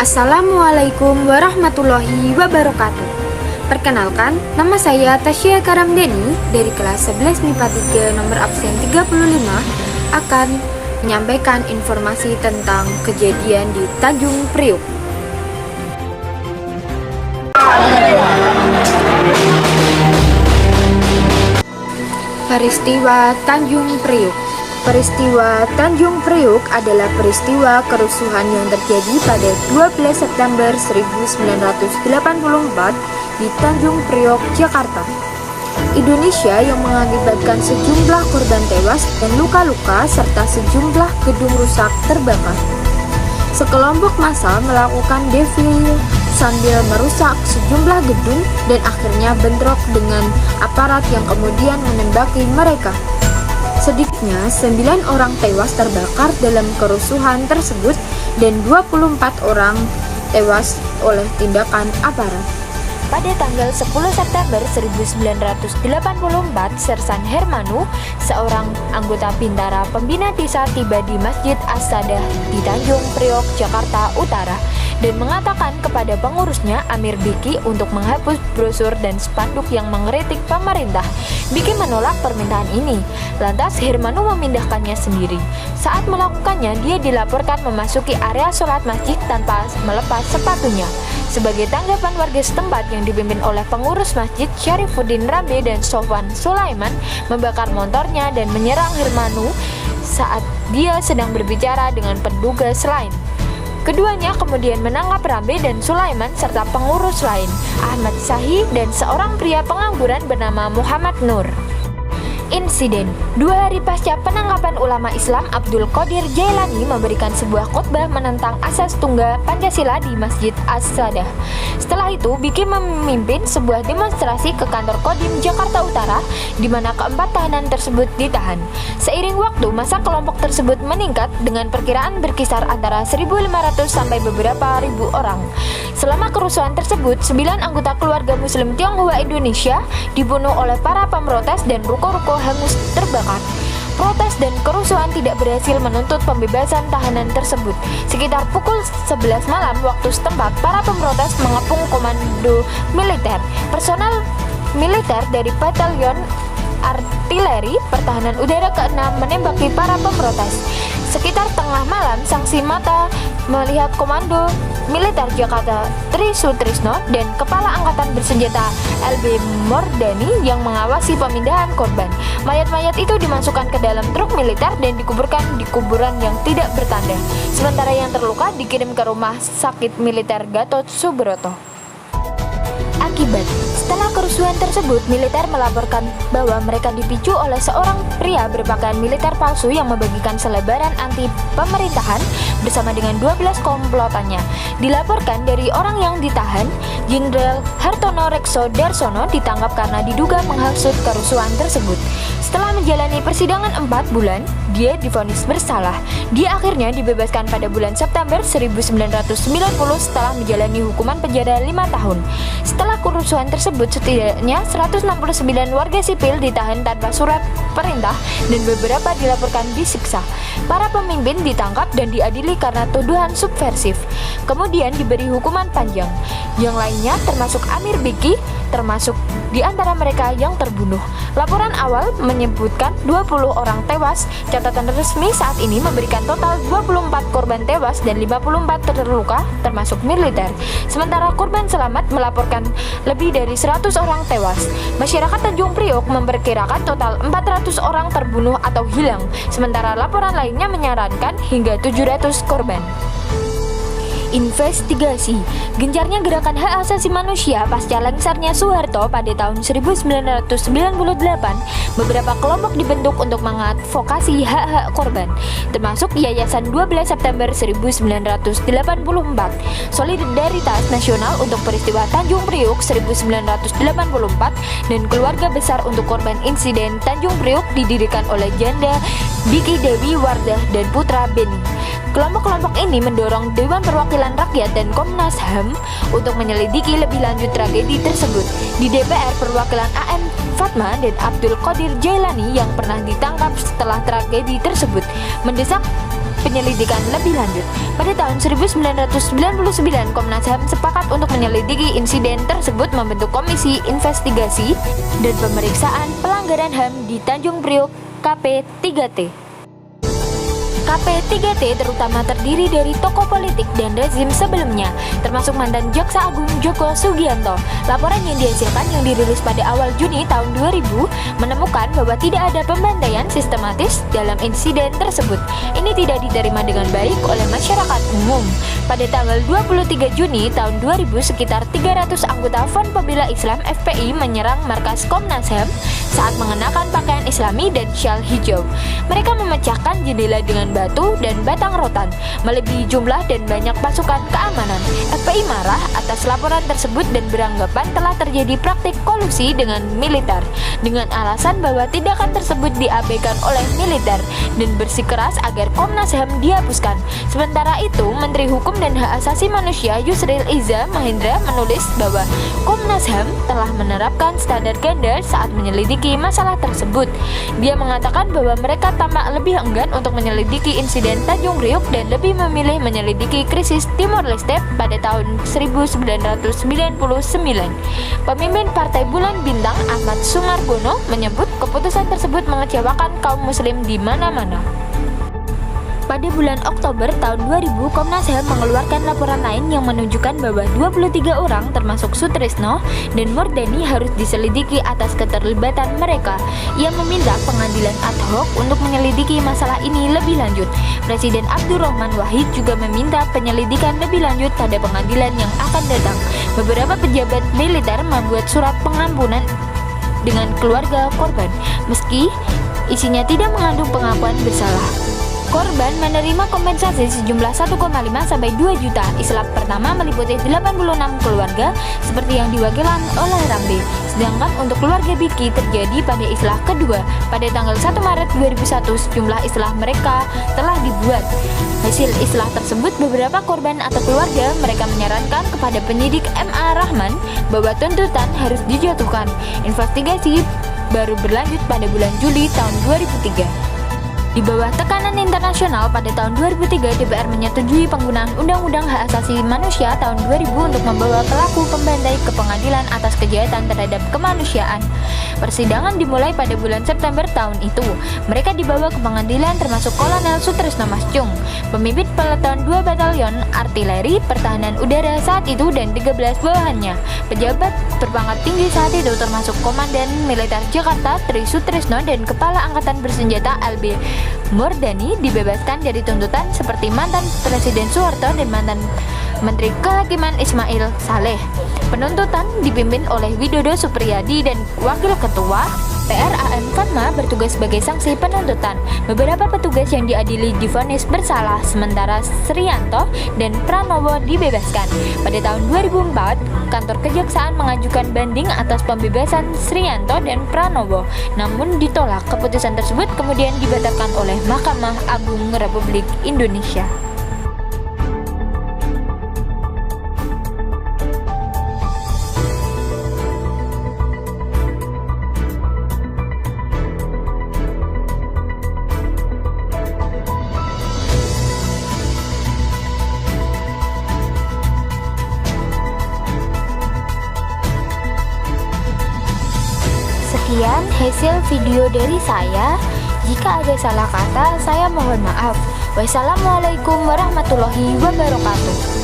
Assalamualaikum warahmatullahi wabarakatuh. Perkenalkan, nama saya Tasya Karamdeni dari kelas 11 MIPA 3 nomor absen 35 akan menyampaikan informasi tentang kejadian di Tanjung Priok. Peristiwa Tanjung Priok. Peristiwa Tanjung Priok adalah peristiwa kerusuhan yang terjadi pada 12 September 1984 di Tanjung Priok, Jakarta, Indonesia, yang mengakibatkan sejumlah korban tewas dan luka-luka serta sejumlah gedung rusak terbakar. Sekelompok massa melakukan defile sambil merusak sejumlah gedung dan akhirnya bentrok dengan aparat yang kemudian menembaki mereka. Sedikitnya 9 orang tewas terbakar dalam kerusuhan tersebut dan 24 orang tewas oleh tindakan aparat. Pada tanggal 10 September 1984, Sersan Hermanu, seorang anggota Bintara Pembina Desa, tiba di Masjid As-Sadah di Tanjung Priok, Jakarta Utara, dan mengatakan kepada pengurusnya Amir Biki untuk menghapus brosur dan spanduk yang mengkritik pemerintah. Biki menolak permintaan ini, lantas Hermanu memindahkannya sendiri. Saat melakukannya, dia dilaporkan memasuki area sholat masjid tanpa melepas sepatunya. Sebagai tanggapan warga setempat yang dipimpin oleh pengurus masjid Syarifuddin Rabe dan Sofwan Sulaiman membakar motornya dan menyerang Hermanu saat dia sedang berbicara dengan petugas lain. Keduanya kemudian menangkap Rabe dan Sulaiman serta pengurus lain, Ahmad Sahi dan seorang pria pengangguran bernama Muhammad Nur. Insiden 2 hari pasca penangkapan ulama Islam, Abdul Qadir Jailani memberikan sebuah khutbah menentang asas tunggal Pancasila di Masjid As-Sadah. Setelah itu, Biki memimpin sebuah demonstrasi ke kantor Kodim Jakarta Utara, di mana keempat tahanan tersebut ditahan. Seiring waktu, masa kelompok tersebut meningkat dengan perkiraan berkisar antara 1.500 sampai beberapa ribu orang. Selama kerusuhan tersebut, 9 anggota keluarga Muslim Tionghoa Indonesia dibunuh oleh para pemrotes dan ruko-ruko hangus terbakar. Protes dan kerusuhan tidak berhasil menuntut pembebasan tahanan tersebut. Sekitar pukul 11 malam waktu setempat, para pemprotes mengepung komando militer. Personel militer dari Batalion Artileri Pertahanan Udara ke-6 menembaki para pemprotes. Sekitar tengah malam, saksi mata melihat Komando Militer Jakarta Tri Sutrisno dan Kepala Angkatan Bersenjata LB Mordani yang mengawasi pemindahan korban. Mayat-mayat itu dimasukkan ke dalam truk militer dan dikuburkan di kuburan yang tidak bertanda. Sementara yang terluka dikirim ke rumah sakit militer Gatot Subroto. Akibat setelah kerusuhan tersebut, militer melaporkan bahwa mereka dipicu oleh seorang pria berpakaian militer palsu yang membagikan selebaran anti pemerintahan bersama dengan 12 komplotannya. Dilaporkan dari orang yang ditahan, Jenderal Hartono Rekso Darsono ditangkap karena diduga menghasut kerusuhan tersebut. Setelah menjalani persidangan 4 bulan, dia divonis bersalah. Dia akhirnya dibebaskan pada bulan September 1990 setelah menjalani hukuman penjara 5 tahun. Setelah kerusuhan tersebut, setidaknya 169 warga sipil ditahan tanpa surat perintah dan beberapa dilaporkan disiksa. Para pemimpin ditangkap dan diadili karena tuduhan subversif. Kemudian diberi hukuman panjang. Yang lainnya termasuk Amir Biki, termasuk di antara mereka yang terbunuh. Laporan awal menyebutkan 20 orang tewas. Catatan resmi saat ini memberikan total 24 korban tewas dan 54 terluka termasuk militer. Sementara korban selamat melaporkan lebih dari 100 orang tewas. Masyarakat Tanjung Priok memperkirakan total 400 orang terbunuh atau hilang. Sementara laporan lainnya menyarankan hingga 700 korban. Investigasi gencarnya gerakan hak asasi manusia pasca lengsernya Soeharto pada tahun 1998, beberapa kelompok dibentuk untuk mengadvokasi hak-hak korban, termasuk Yayasan 12 September 1984, Solidaritas Nasional untuk Peristiwa Tanjung Priok 1984, dan Keluarga Besar untuk Korban Insiden Tanjung Priok didirikan oleh Janda Biki Dewi Wardah dan Putra Beni. Kelompok-kelompok ini mendorong Dewan Perwakilan Rakyat dan Komnas HAM untuk menyelidiki lebih lanjut tragedi tersebut. Di DPR, perwakilan AM Fatma dan Abdul Qadir Jailani yang pernah ditangkap setelah tragedi tersebut mendesak penyelidikan lebih lanjut. Pada tahun 1999, Komnas HAM sepakat untuk menyelidiki insiden tersebut, membentuk Komisi Investigasi dan Pemeriksaan Pelanggaran HAM di Tanjung Priok KP3T. KP3T terutama terdiri dari tokoh politik dan rezim sebelumnya, termasuk mantan Jaksa Agung Joko Sugianto. Laporan yang dihasilkan yang dirilis pada awal Juni tahun 2000 menemukan bahwa tidak ada pembantaian sistematis dalam insiden tersebut. Ini tidak diterima dengan baik oleh masyarakat umum. Pada tanggal 23 Juni tahun 2000, sekitar 300 anggota Front Pembela Islam FPI menyerang markas Komnas HAM saat mengenakan pakaian Islami dan syal hijau. Mereka memecahkan jendela dengan batu dan batang rotan, melebihi jumlah dan banyak pasukan keamanan. FPI marah atas laporan tersebut dan beranggapan telah terjadi praktik kolusi dengan militer, dengan alasan bahwa tindakan tersebut diabaikan oleh militer dan bersikeras agar Komnas HAM dihapuskan. Sementara itu, Menteri Hukum dan Hak Asasi Manusia Yusril Iza Mahendra menulis bahwa Komnas HAM telah menerapkan standar ganda saat menyelidiki masalah tersebut. Dia mengatakan bahwa mereka tampak lebih enggan untuk menyelidiki insiden Tanjung Priok dan lebih memilih menyelidiki krisis Timor Leste pada tahun 1999. Pemimpin Partai Bulan Bintang Ahmad Sumargono menyebut keputusan tersebut mengecewakan kaum muslim di mana-mana. Pada bulan Oktober tahun 2000, Komnas HAM mengeluarkan laporan lain yang menunjukkan bahwa 23 orang termasuk Sutrisno dan Murdani harus diselidiki atas keterlibatan mereka. Ia meminta pengadilan ad hoc untuk menyelidiki masalah ini lebih lanjut. Presiden Abdurrahman Wahid juga meminta penyelidikan lebih lanjut pada pengadilan yang akan datang. Beberapa pejabat militer membuat surat pengampunan dengan keluarga korban, meski isinya tidak mengandung pengakuan bersalah. Korban menerima kompensasi sejumlah 1,5 sampai 2 juta. Islah pertama meliputi 86 keluarga seperti yang diwakilkan oleh Rambe. Sedangkan untuk keluarga Biki terjadi pada islah kedua. Pada tanggal 1 Maret 2001, sejumlah islah mereka telah dibuat. Hasil islah tersebut, beberapa korban atau keluarga mereka menyarankan kepada penyidik MA Rahman bahwa tuntutan harus dijatuhkan. Investigasi baru berlanjut pada bulan Juli tahun 2003. Di bawah tekanan internasional, pada tahun 2003 DPR menyetujui penggunaan Undang-Undang Hak Asasi Manusia tahun 2000 untuk membawa pelaku pembantai ke pengadilan atas kejahatan terhadap kemanusiaan. Persidangan dimulai pada bulan September tahun itu. Mereka dibawa ke pengadilan termasuk Kolonel Sutrisno Masjung, pemimpin peleton 2 Batalion Artileri Pertahanan Udara saat itu dan 13 bawahannya. Pejabat berpangkat tinggi saat itu termasuk Komandan Militer Jakarta Tri Sutrisno dan Kepala Angkatan Bersenjata LB Murdani dibebaskan dari tuntutan seperti mantan Presiden Soeharto dan mantan Menteri Kehakiman Ismail Saleh. Penuntutan dipimpin oleh Widodo Supriyadi dan Wakil Ketua PRAM Fatma bertugas sebagai sanksi penuntutan. Beberapa petugas yang diadili divonis bersalah, sementara Srianto dan Pranowo dibebaskan. Pada tahun 2004, kantor kejaksaan mengajukan banding atas pembebasan Srianto dan Pranowo, namun ditolak. Keputusan tersebut kemudian dibatalkan oleh Mahkamah Agung Republik Indonesia. Sekian hasil video dari saya. Jika ada salah kata, saya mohon maaf. Wassalamualaikum warahmatullahi wabarakatuh.